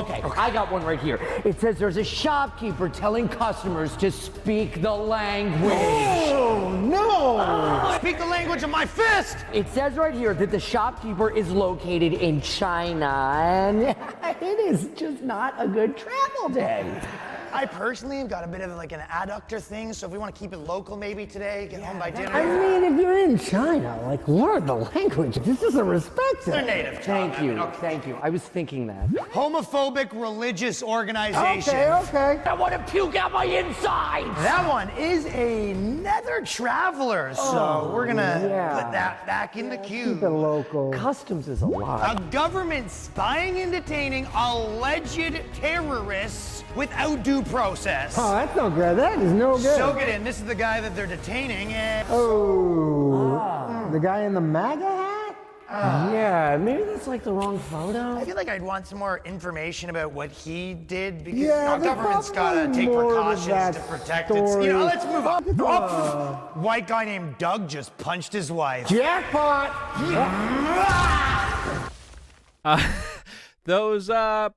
Okay, I got one right here. It says there's a shopkeeper telling customers to speak the language. Oh, no! Speak the language of my fist! It says right here that the shopkeeper is located in China, and it is just not a good travel day. I personally have got a bit of like an adductor thing, so if we want to keep it local maybe today, get home by dinner. I mean, if you're in China, like, learn the language. This is a respect They're thing. native. Thank you, thank you. I was thinking that. Homophobic religious organization. Okay. I want to puke out my insides. That one is a nether traveler, so we're gonna put that back in the queue. Keep it local. Customs is a lot. A government spying and detaining alleged terrorists without due process. Oh, that's no good. That is no good. Soak it in. This is the guy that they're detaining. The guy in the MAGA hat? Yeah, maybe that's like the wrong photo. I feel like I'd want some more information about what he did because Yeah, there's government's gotta probably take more to precautions that to protect its. story. Let's move on. White guy named Doug just punched his wife. Jackpot! Those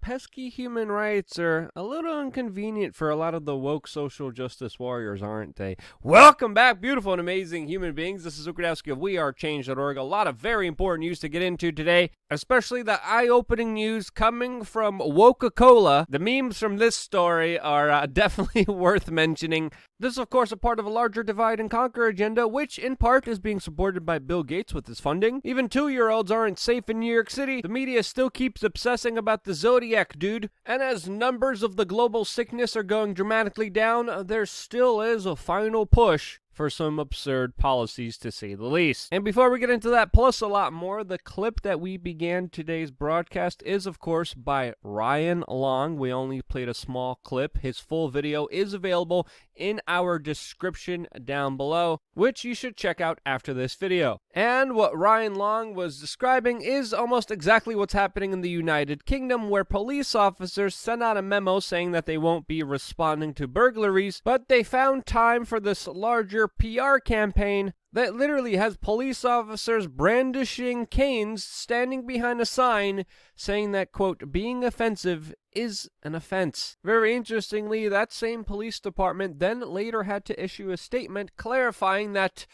pesky human rights are a little inconvenient for a lot of the woke social justice warriors, aren't they? Welcome back, beautiful and amazing human beings. This is Ukradowski of WeAreChange.org. A lot of very important news to get into today, especially the eye-opening news coming from Woca-Cola. The memes from this story are definitely worth mentioning. This is, of course, a part of a larger divide and conquer agenda, which in part is being supported by Bill Gates with his funding. Even 2-year-olds aren't safe in New York City. The media still keeps obsessing about the Zodiac dude. And as numbers of the global sickness are going dramatically down, there still is a final push for some absurd policies, to say the least. And before we get into that, plus a lot more, the clip that we began today's broadcast is, of course, by Ryan Long. We only played a small clip. His full video is available in our description down below, which you should check out after this video. And what Ryan Long was describing is almost exactly what's happening in the United Kingdom, where police officers sent out a memo saying that they won't be responding to burglaries, but they found time for this larger PR campaign that literally has police officers brandishing canes standing behind a sign saying that, quote, being offensive is an offense. Very interestingly, that same police department then later had to issue a statement clarifying that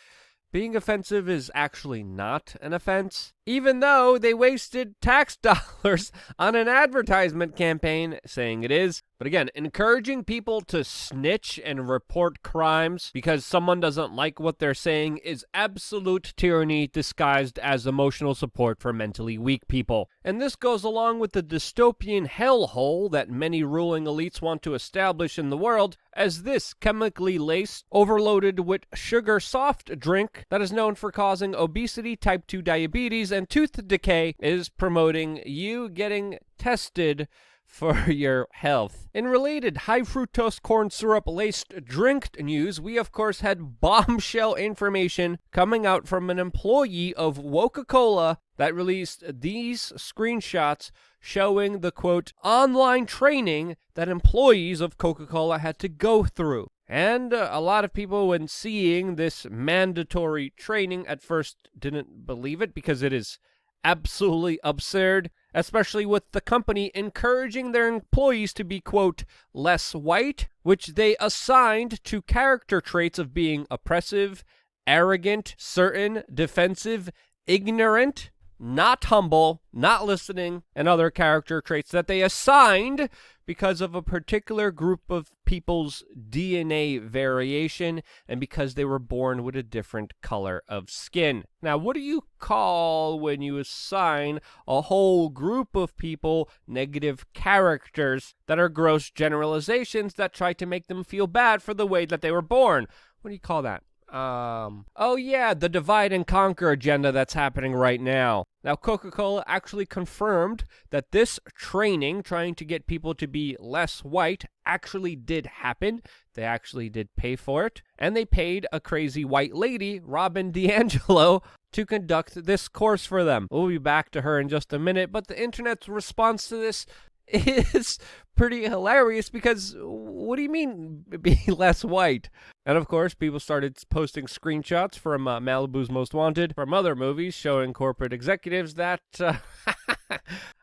being offensive is actually not an offense, even though they wasted tax dollars on an advertisement campaign saying it is. But again, encouraging people to snitch and report crimes because someone doesn't like what they're saying is absolute tyranny disguised as emotional support for mentally weak people. And this goes along with the dystopian hellhole that many ruling elites want to establish in the world, as this chemically laced, overloaded with sugar soft drink that is known for causing obesity, type 2 diabetes, and tooth decay is promoting you getting tested for your health. In related high fructose corn syrup laced drink news, we of course had bombshell information coming out from an employee of Woca-Cola that released these screenshots showing the, quote, online training that employees of Coca-Cola had to go through. And a lot of people, when seeing this mandatory training, at first didn't believe it because it is absolutely absurd, especially with the company encouraging their employees to be, quote, less white, which they assigned to character traits of being oppressive, arrogant, certain, defensive, ignorant, not humble, not listening, and other character traits that they assigned because of a particular group of people's DNA variation and because they were born with a different color of skin. Now, what do you call when you assign a whole group of people negative characters that are gross generalizations that try to make them feel bad for the way that they were born? What do you call that? Oh yeah, the divide and conquer agenda that's happening right now. Now, Coca-Cola actually confirmed that this training, trying to get people to be less white, actually did happen. They actually did pay for it. And they paid a crazy white lady, Robin DiAngelo, to conduct this course for them. We'll be back to her in just a minute, but the internet's response to this is pretty hilarious because what do you mean be less white? And of course, people started posting screenshots from Malibu's Most Wanted, from other movies showing corporate executives that,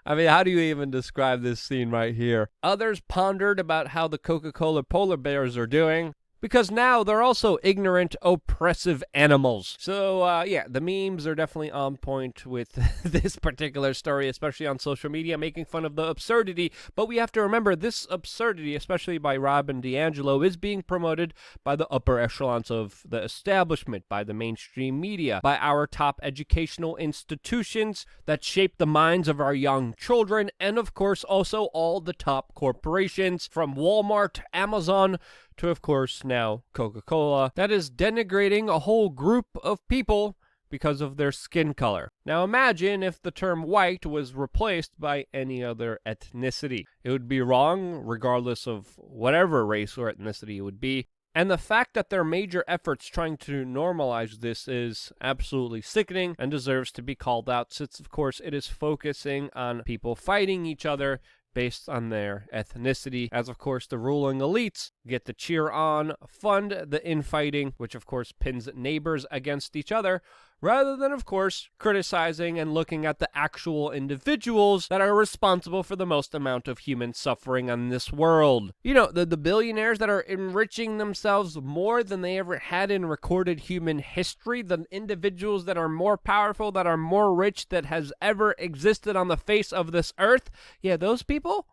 I mean, how do you even describe this scene right here? Others pondered about how the Coca-Cola polar bears are doing, because now they're also ignorant, oppressive animals. So, yeah, the memes are definitely on point with this particular story, especially on social media, making fun of the absurdity. But we have to remember this absurdity, especially by Rob and D'Angelo, is being promoted by the upper echelons of the establishment, by the mainstream media, by our top educational institutions that shape the minds of our young children, and of course also all the top corporations, from Walmart, Amazon, to, of course, now Coca-Cola, that is denigrating a whole group of people because of their skin color. Now imagine if the term white was replaced by any other ethnicity. It would be wrong regardless of whatever race or ethnicity it would be. And the fact that their major efforts trying to normalize this is absolutely sickening and deserves to be called out, since of course it is focusing on people fighting each other based on their ethnicity, as of course the ruling elites get to cheer on, fund the infighting, which of course pins neighbors against each other, rather than of course criticizing and looking at the actual individuals that are responsible for the most amount of human suffering on this world. You know, the billionaires that are enriching themselves more than they ever had in recorded human history, the individuals that are more powerful, that are more rich, that has ever existed on the face of this earth, yeah, those people,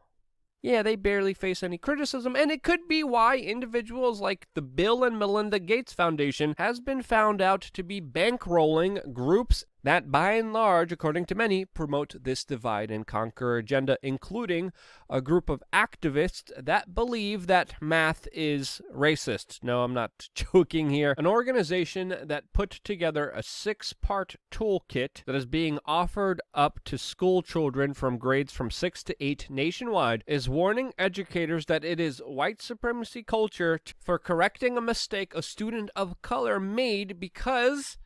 yeah, they barely face any criticism, and it could be why individuals like the Bill and Melinda Gates Foundation has been found out to be bankrolling groups that, by and large, according to many, promote this divide and conquer agenda, including a group of activists that believe that math is racist. No, I'm not joking here. An organization that put together a 6-part toolkit that is being offered up to school children from grades from 6 to 8 nationwide is warning educators that it is white supremacy culture for correcting a mistake a student of color made because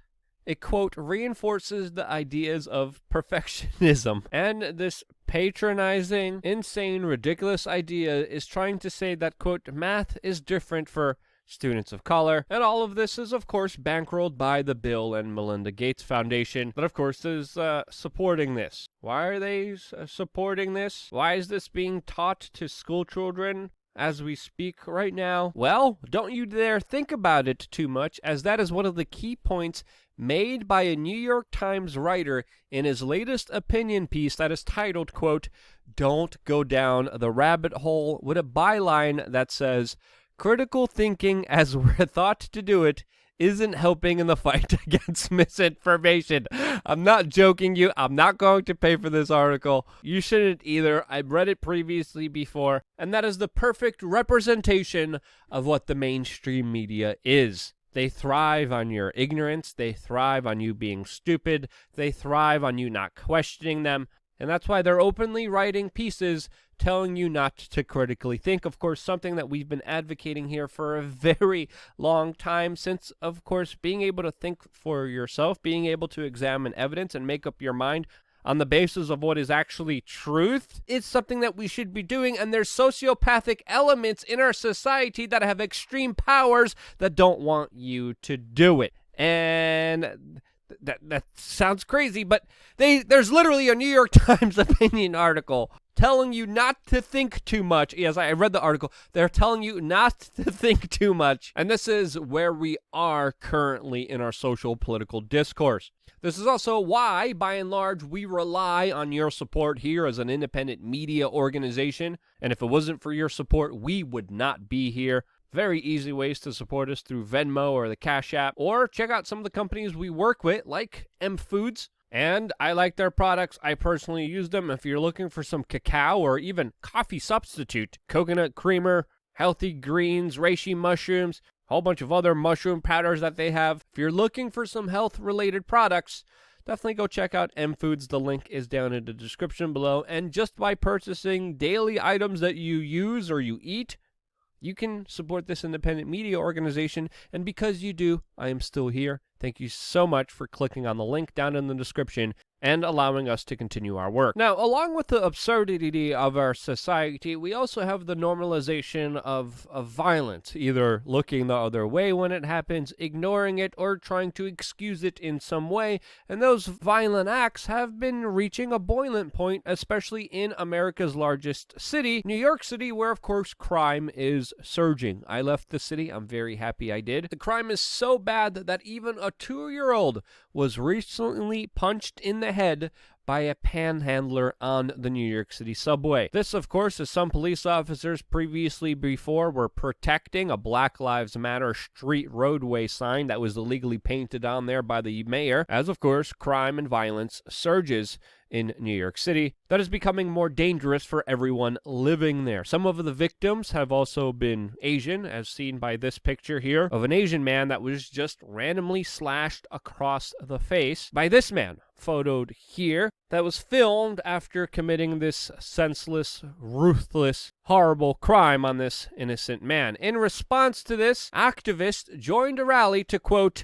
it, quote, reinforces the ideas of perfectionism. And this patronizing, insane, ridiculous idea is trying to say that, quote, math is different for students of color. And all of this is, of course, bankrolled by the Bill and Melinda Gates Foundation, that, of course, is supporting this. Why are they supporting this? Why is this being taught to school children as we speak right now? Well, don't you dare think about it too much, as that is one of the key points made by a New York Times writer in his latest opinion piece that is titled, quote, "Don't Go Down the Rabbit Hole," with a byline that says, "Critical thinking as we're thought to do it isn't helping in the fight against misinformation." I'm not joking you. I'm not going to pay for this article. You shouldn't either. I've read it previously before, and that is the perfect representation of what the mainstream media is. They thrive on your ignorance. They thrive on you being stupid. They thrive on you not questioning them. And that's why they're openly writing pieces telling you not to critically think. Of course, something that we've been advocating here for a very long time, since, of course, being able to think for yourself, being able to examine evidence and make up your mind on the basis of what is actually truth, is something that we should be doing. And there's sociopathic elements in our society that have extreme powers that don't want you to do it. And that sounds crazy, but there's literally a New York Times opinion article telling you not to think too much. Yes, I read the article. They're telling you not to think too much. And this is where we are currently in our social political discourse. This is also why, by and large, we rely on your support here as an independent media organization. And if it wasn't for your support, we would not be here. Very easy ways to support us through Venmo or the Cash App, or check out some of the companies we work with, like M Foods. And I like their products. I personally use them. If you're looking for some cacao or even coffee substitute, coconut creamer, healthy greens, reishi mushrooms, a whole bunch of other mushroom powders that they have. If you're looking for some health-related products, definitely go check out M Foods. The link is down in the description below. And just by purchasing daily items that you use or you eat, you can support this independent media organization, and because you do, I am still here. Thank you so much for clicking on the link down in the description and allowing us to continue our work. Now, along with the absurdity of our society, we also have the normalization of violence, either looking the other way when it happens, ignoring it, or trying to excuse it in some way. And those violent acts have been reaching a boiling point, especially in America's largest city, New York City, where, of course, crime is surging. I left the city. I'm very happy I did. The crime is so bad that even a 2-year-old was recently punched in the head by a panhandler on the New York City subway. This, of course, as some police officers previously before were protecting a Black Lives Matter street roadway sign that was illegally painted on there by the mayor, as, of course, crime and violence surges in New York City. That is becoming more dangerous for everyone living there. Some of the victims have also been Asian, as seen by this picture here of an Asian man that was just randomly slashed across the face by this man, photoed here, that was filmed after committing this senseless, ruthless, horrible crime on this innocent man. In response to this, activists joined a rally to, quote,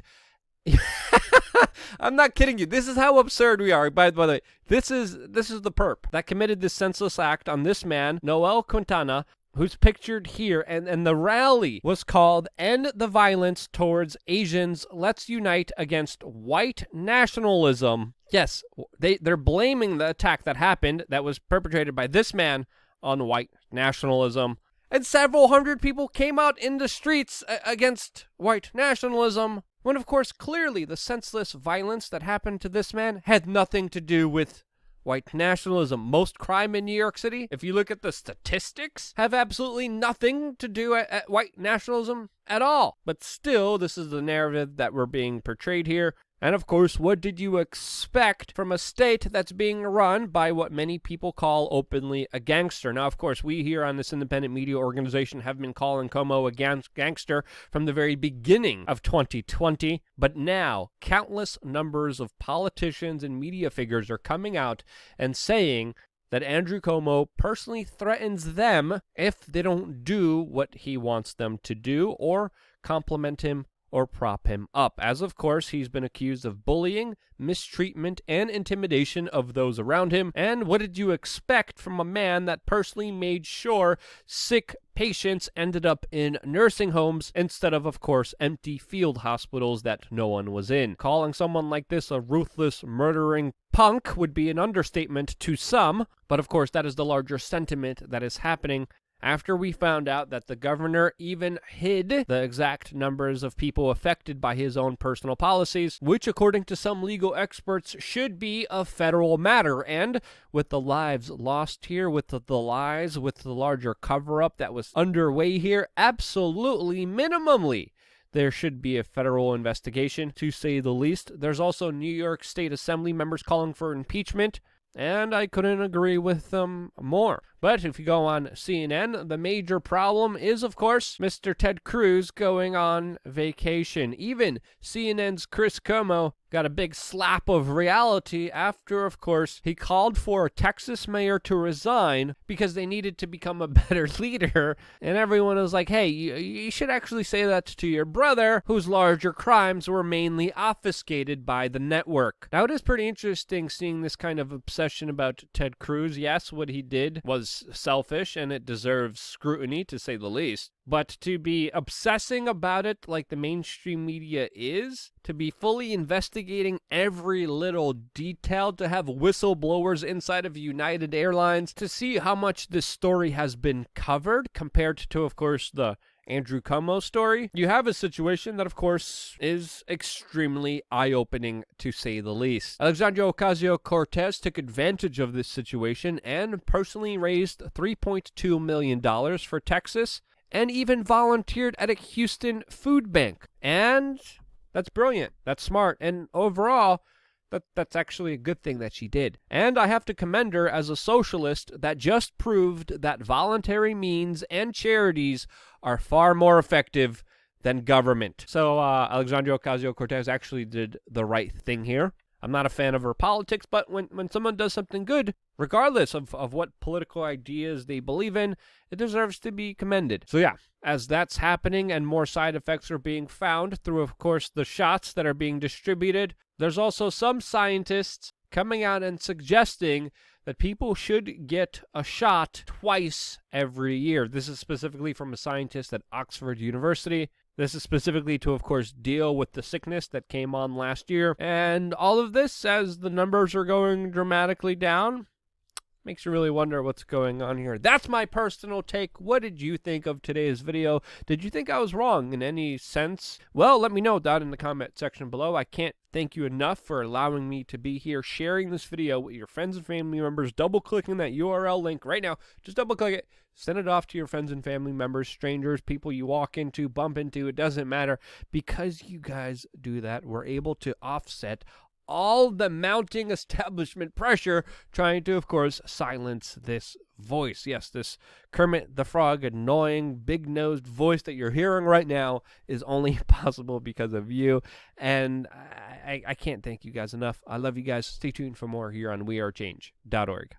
I'm not kidding you. This is how absurd we are. By the way, this is the perp that committed this senseless act on this man, Noel Quintana, who's pictured here, and the rally was called End the Violence Towards Asians, Let's Unite Against White Nationalism. Yes, they're blaming the attack that happened, that was perpetrated by this man, on white nationalism. And several hundred people came out in the streets against white nationalism, when of course clearly the senseless violence that happened to this man had nothing to do with white nationalism. Most crime in New York City, if you look at the statistics, have absolutely nothing to do at white nationalism at all. But still, this is the narrative that we're being portrayed here. And of course, what did you expect from a state that's being run by what many people call openly a gangster? Now, of course, we here on this independent media organization have been calling Cuomo a gangster from the very beginning of 2020. But now, countless numbers of politicians and media figures are coming out and saying that Andrew Cuomo personally threatens them if they don't do what he wants them to do or compliment him or prop him up, as of course he's been accused of bullying, mistreatment, and intimidation of those around him. And what did you expect from a man that personally made sure sick patients ended up in nursing homes instead of course, empty field hospitals that no one was in? Calling someone like this a ruthless, murdering punk would be an understatement to some, but of course that is the larger sentiment that is happening after we found out that the governor even hid the exact numbers of people affected by his own personal policies, which according to some legal experts should be a federal matter. And with the lives lost here, with the lies, with the larger cover-up that was underway here, absolutely, minimally, there should be a federal investigation, to say the least. There's also New York State Assembly members calling for impeachment, and I couldn't agree with them more. But if you go on CNN, the major problem is, of course, Mr. Ted Cruz going on vacation. Even CNN's Chris Cuomo got a big slap of reality after, of course, he called for a Texas mayor to resign because they needed to become a better leader. And everyone was like, hey, you should actually say that to your brother, whose larger crimes were mainly obfuscated by the network. Now, it is pretty interesting seeing this kind of obsession about Ted Cruz. Yes, what he did was selfish, and it deserves scrutiny, to say the least. But to be obsessing about it like the mainstream media is, to be fully investigating every little detail, to have whistleblowers inside of United Airlines, to see how much this story has been covered compared to, of course, the Andrew Cuomo story, you have a situation that, of course, is extremely eye-opening, to say the least. Alexandria Ocasio-Cortez took advantage of this situation and personally raised $3.2 million for Texas, and even volunteered at a Houston food bank. And that's brilliant. That's smart. And overall, that's actually a good thing that she did. And I have to commend her as a socialist that just proved that voluntary means and charities are far more effective than government. So Alexandria Ocasio-Cortez actually did the right thing here. I'm not a fan of her politics, but when someone does something good, regardless of what political ideas they believe in, it deserves to be commended. So yeah, as that's happening and more side effects are being found through, of course, the shots that are being distributed, there's also some scientists coming out and suggesting that people should get a shot twice every year. This is specifically from a scientist at Oxford University. This is specifically to, of course, deal with the sickness that came on last year. And all of this, as the numbers are going dramatically down, makes you really wonder what's going on here. That's my personal take. What did you think of today's video? Did you think I was wrong in any sense? Well, let me know down in the comment section below. I can't thank you enough for allowing me to be here, sharing this video with your friends and family members, double-clicking that URL link right now. Just double-click it. Send it off to your friends and family members, strangers, people you walk into, bump into. It doesn't matter. Because you guys do that, we're able to offset all the mounting establishment pressure trying to, of course, silence this voice. Yes, this Kermit the Frog annoying big-nosed voice that you're hearing right now is only possible because of you, and I can't thank you guys enough. I love you guys. Stay tuned for more here on wearechange.org.